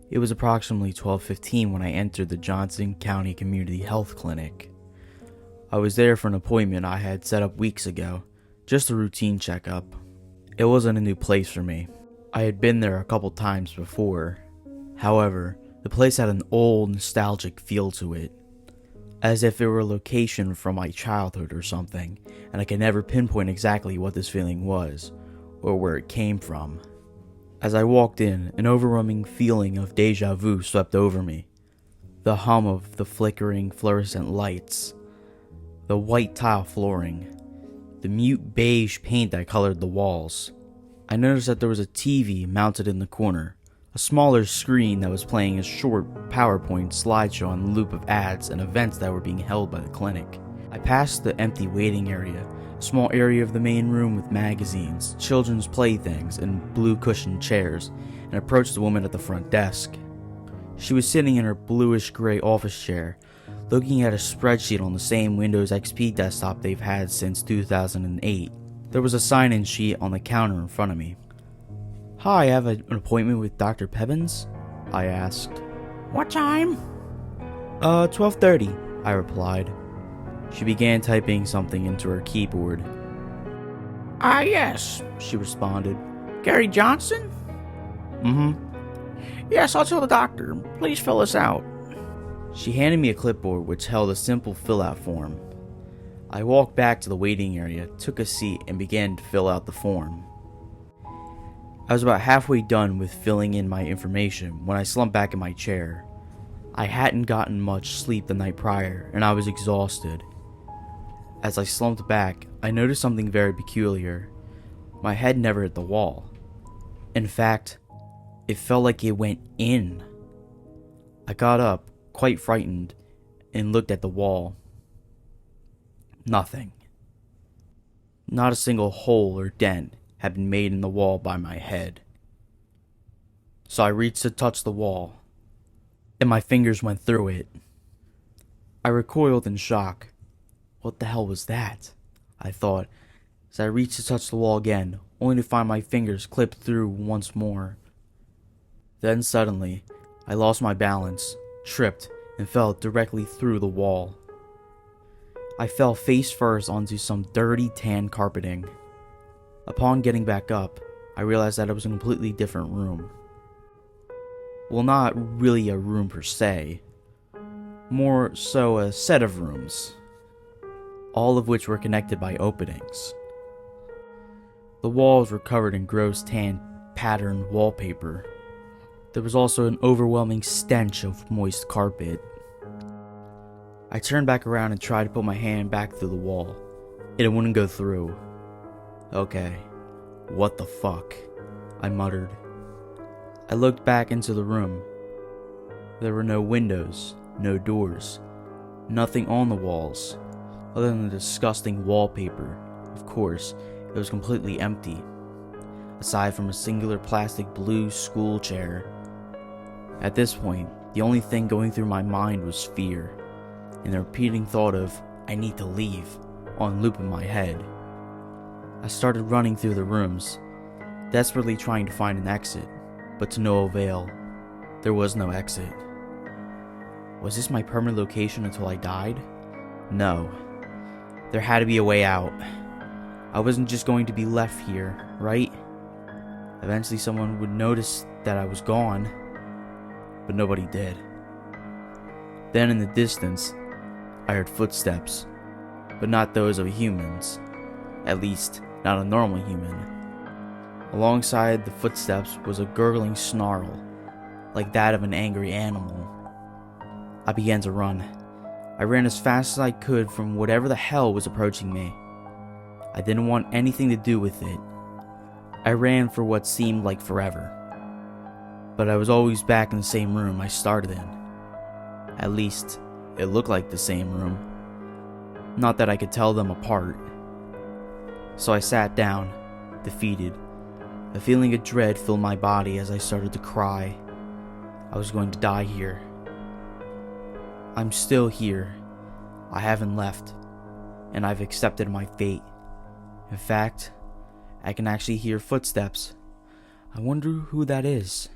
It was approximately 12:15 when I entered the Johnson County Community Health Clinic. I was there for an appointment I had set up weeks ago, just a routine checkup. It wasn't a new place for me. I had been there a couple times before. However, the place had an old, nostalgic feel to it, as if it were a location from my childhood or something, and I could never pinpoint exactly what this feeling was, or where it came from. As I walked in, an overwhelming feeling of deja vu swept over me. The hum of the flickering fluorescent lights, the white tile flooring, the mute beige paint that colored the walls. I noticed that there was a TV mounted in the corner, a smaller screen that was playing a short PowerPoint slideshow on a loop of ads and events that were being held by the clinic. I passed the empty waiting area, a small area of the main room with magazines, children's playthings, and blue cushioned chairs, and approached the woman at the front desk. She was sitting in her bluish-gray office chair, looking at a spreadsheet on the same Windows XP desktop they've had since 2008. There was a sign-in sheet on the counter in front of me. "Hi, I have an appointment with Dr. Pebbins?" I asked. What time? 12:30, I replied. She began typing something into her keyboard. Yes, she responded. Gary Johnson? Mm-hmm. Yes, I'll tell the doctor. Please fill this out. She handed me a clipboard which held a simple fill-out form. I walked back to the waiting area, took a seat, and began to fill out the form. I was about halfway done with filling in my information when I slumped back in my chair. I hadn't gotten much sleep the night prior, and I was exhausted. As I slumped back, I noticed something very peculiar. My head never hit the wall. In fact, it felt like it went in. I got up, quite frightened, and looked at the wall. Nothing. Not a single hole or dent had been made in the wall by my head. So I reached to touch the wall, and my fingers went through it. I recoiled in shock. What the hell was that? I thought, as I reached to touch the wall again, only to find my fingers clipped through once more. Then suddenly, I lost my balance, tripped, and fell directly through the wall. I fell face first onto some dirty tan carpeting. Upon getting back up, I realized that it was a completely different room. Well, not really a room per se, more so a set of rooms, all of which were connected by openings. The walls were covered in gross tan patterned wallpaper. There was also an overwhelming stench of moist carpet. I turned back around and tried to put my hand back through the wall, and it wouldn't go through. Okay, what the fuck? I muttered. I looked back into the room. There were no windows, no doors, nothing on the walls, other than the disgusting wallpaper. Of course, it was completely empty, aside from a singular plastic blue school chair. At this point, the only thing going through my mind was fear, and the repeating thought of, "I need to leave," on loop in my head. I started running through the rooms, desperately trying to find an exit, but to no avail. There was no exit. Was this my permanent location until I died? No. There had to be a way out. I wasn't just going to be left here, right? Eventually someone would notice that I was gone, but nobody did. Then in the distance, I heard footsteps, but not those of humans. At least, not a normal human. Alongside the footsteps was a gurgling snarl, like that of an angry animal. I began to run. I ran as fast as I could from whatever the hell was approaching me. I didn't want anything to do with it. I ran for what seemed like forever. But I was always back in the same room I started in. At least, it looked like the same room. Not that I could tell them apart. So I sat down, defeated. A feeling of dread filled my body as I started to cry. I was going to die here. I'm still here. I haven't left, and I've accepted my fate. In fact, I can actually hear footsteps. I wonder who that is.